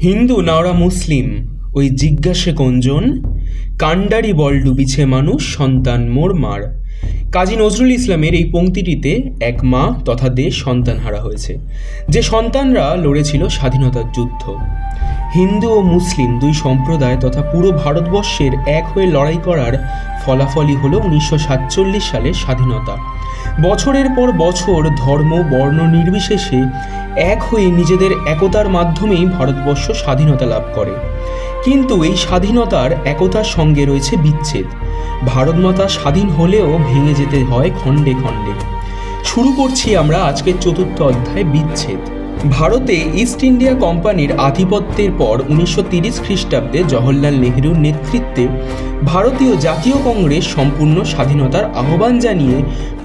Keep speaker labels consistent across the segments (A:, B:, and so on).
A: হিন্দু না ওরা মুসলিম, ওই জিজ্ঞাসে কোনজন, কাণ্ডারি বল ডুবিছে মানুষ, সন্তান মোর মার। কাজী নজরুল ইসলামের এই পংক্তিটিতে এক মা তথা দেশ সন্তান হারা হয়েছে, যে সন্তানরা লড়েছিল স্বাধীনতার যুদ্ধ। হিন্দু ও মুসলিম দুই সম্প্রদায় তথা পুরো ভারতবর্ষের এক হয়ে লড়াই করার ফলাফলই হলো 1947 সালের স্বাধীনতা। বছরের পর বছর ধর্ম বর্ণ নির্বিশেষে এক হয়ে নিজেদের একতার মাধ্যমেই ভারতবর্ষ স্বাধীনতা লাভ করে। কিন্তু এই স্বাধীনতার একতার সঙ্গে রয়েছে বিচ্ছেদ। ভারতমাতা স্বাধীন হলেও ভেঙে যেতে হয় খণ্ডে খণ্ডে। শুরু করছি আমরা আজকের চতুর্থ অধ্যায়, বিচ্ছেদ। ভারতে ইস্ট ইন্ডিয়া কোম্পানির আধিপত্যের পর 1930 খ্রিস্টাব্দে জওহরলাল নেহরুর নেতৃত্বে ভারতীয় জাতীয় কংগ্রেস সম্পূর্ণ স্বাধীনতার আহ্বান জানিয়ে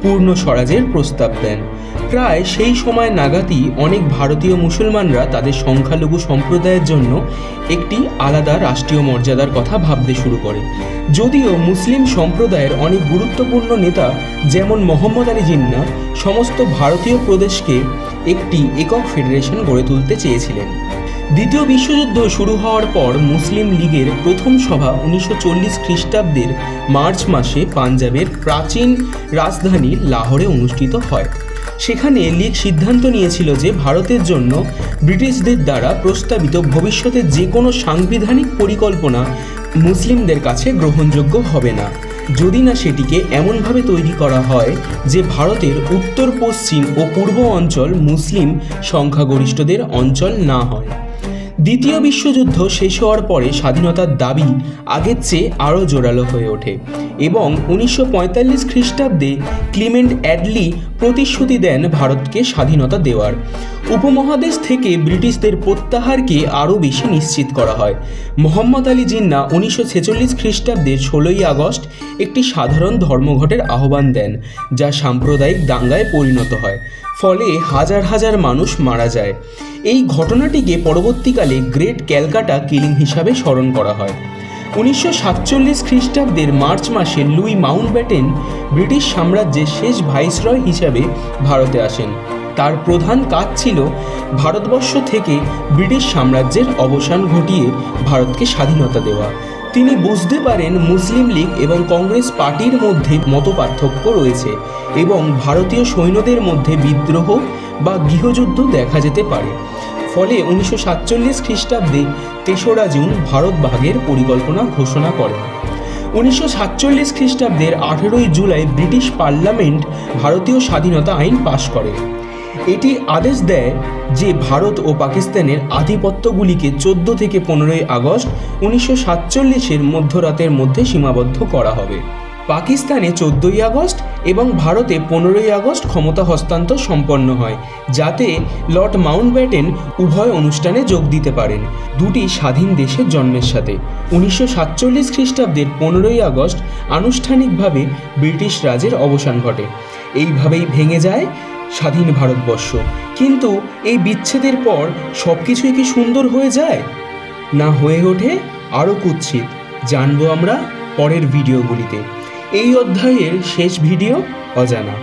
A: পূর্ণ স্বরাজের প্রস্তাব দেন। প্রায় সেই সময় নাগাদই অনেক ভারতীয় মুসলমানরা তাদের সংখ্যালঘু সম্প্রদায়ের জন্য একটি আলাদা রাষ্ট্রীয় মর্যাদার কথা ভাবতে শুরু করে। যদিও মুসলিম সম্প্রদায়ের অনেক গুরুত্বপূর্ণ নেতা যেমন মোহাম্মদ আলী জিন্নাহ সমস্ত ভারতীয় প্রদেশকে একটি একক ফেডারেশন গড়ে তুলতে চেয়েছিলেন। দ্বিতীয় বিশ্বযুদ্ধ শুরু হওয়ার পর মুসলিম লীগের প্রথম সভা 1940 খ্রিস্টাব্দের মার্চ মাসে পাঞ্জাবের প্রাচীন রাজধানী লাহোরে অনুষ্ঠিত হয়। সেখানে লীগ সিদ্ধান্ত নিয়েছিল যে ভারতের জন্য ব্রিটিশদের দ্বারা প্রস্তাবিত ভবিষ্যতে যে কোনো সাংবিধানিক পরিকল্পনা মুসলিমদের কাছে গ্রহণযোগ্য হবে না, যদি না সেটিকে এমনভাবে তৈরি করা হয় যে ভারতের উত্তর পশ্চিম ও পূর্ব অঞ্চল মুসলিম সংখ্যাগরিষ্ঠদের অঞ্চল না হয়। দ্বিতীয় বিশ্বযুদ্ধ শেষ হওয়ার পরে স্বাধীনতার দাবি আগের চেয়ে আরও জোরালো হয়ে ওঠে এবং 1945 খ্রিস্টাব্দে ক্লিমেন্ট অ্যাটলি প্রতিশ্রুতি দেন ভারতকে স্বাধীনতা দেওয়ার। উপমহাদেশ থেকে ব্রিটিশদের প্রত্যাহারকে আরও বেশি নিশ্চিত করা হয়। মোহাম্মদ আলী জিন্নাহ 1946 খ্রিস্টাব্দের 16ই আগস্ট একটি সাধারণ ধর্মঘটের আহ্বান দেন, যা সাম্প্রদায়িক দাঙ্গায় পরিণত হয়, ফলে হাজার হাজার মানুষ মারা যায়। এই ঘটনাটিকে পরবর্তীকালে গ্রেট ক্যালকাটা কিলিং হিসাবে স্মরণ করা হয়। 1947 খ্রিস্টাব্দের মার্চ মাসে লুই মাউন্টব্যাটেন ব্রিটিশ সাম্রাজ্যের শেষ ভাইসরয় হিসাবে ভারতে আসেন। তার প্রধান কাজ ছিল ভারতবর্ষ থেকে ব্রিটিশ সাম্রাজ্যের অবসান ঘটিয়ে ভারতকে স্বাধীনতা দেওয়া। তিনি বুঝতে পারেন মুসলিম লীগ এবং কংগ্রেস পার্টির মধ্যে মতপার্থক্য রয়েছে এবং ভারতীয় সৈন্যদের মধ্যে বিদ্রোহ বা গৃহযুদ্ধ দেখা যেতে পারে। ফলে 1947 খ্রিস্টাব্দে 3রা জুন ভারত ভাগের পরিকল্পনা ঘোষণা করেন। 1947 খ্রিস্টাব্দের 18ই জুলাই ব্রিটিশ পার্লামেন্ট ভারতীয় স্বাধীনতা আইন পাশ করে। এটি আদেশ দেয় যে ভারত ও পাকিস্তানের আধিপত্যগুলিকে 14 থেকে 15ই আগস্ট 1947-এর মধ্যরাতের মধ্যে সীমাবদ্ধ করা হবে। পাকিস্তানে 14ই আগস্ট এবং ভারতে 15ই আগস্ট ক্ষমতা হস্তান্তর সম্পন্ন হয়, যাতে লর্ড মাউন্টব্যাটেন উভয় অনুষ্ঠানে যোগ দিতে পারেন দুটি স্বাধীন দেশের জন্মের সাথে। 1947 খ্রিস্টাব্দের 15ই আগস্ট আনুষ্ঠানিকভাবে ব্রিটিশ রাজের অবসান ঘটে। এইভাবেই ভেঙে যায় স্বাধীন ভারতবর্ষ। কিন্তু এই বিচ্ছেদের পর সব কিছুই কি সুন্দর হয়ে যায়? না, হয়ে ওঠে আরও কুৎসিত। জানবো আমরা পরের ভিডিওগুলিতে। এই অধ্যায়ের শেষ ভিডিও অজানা।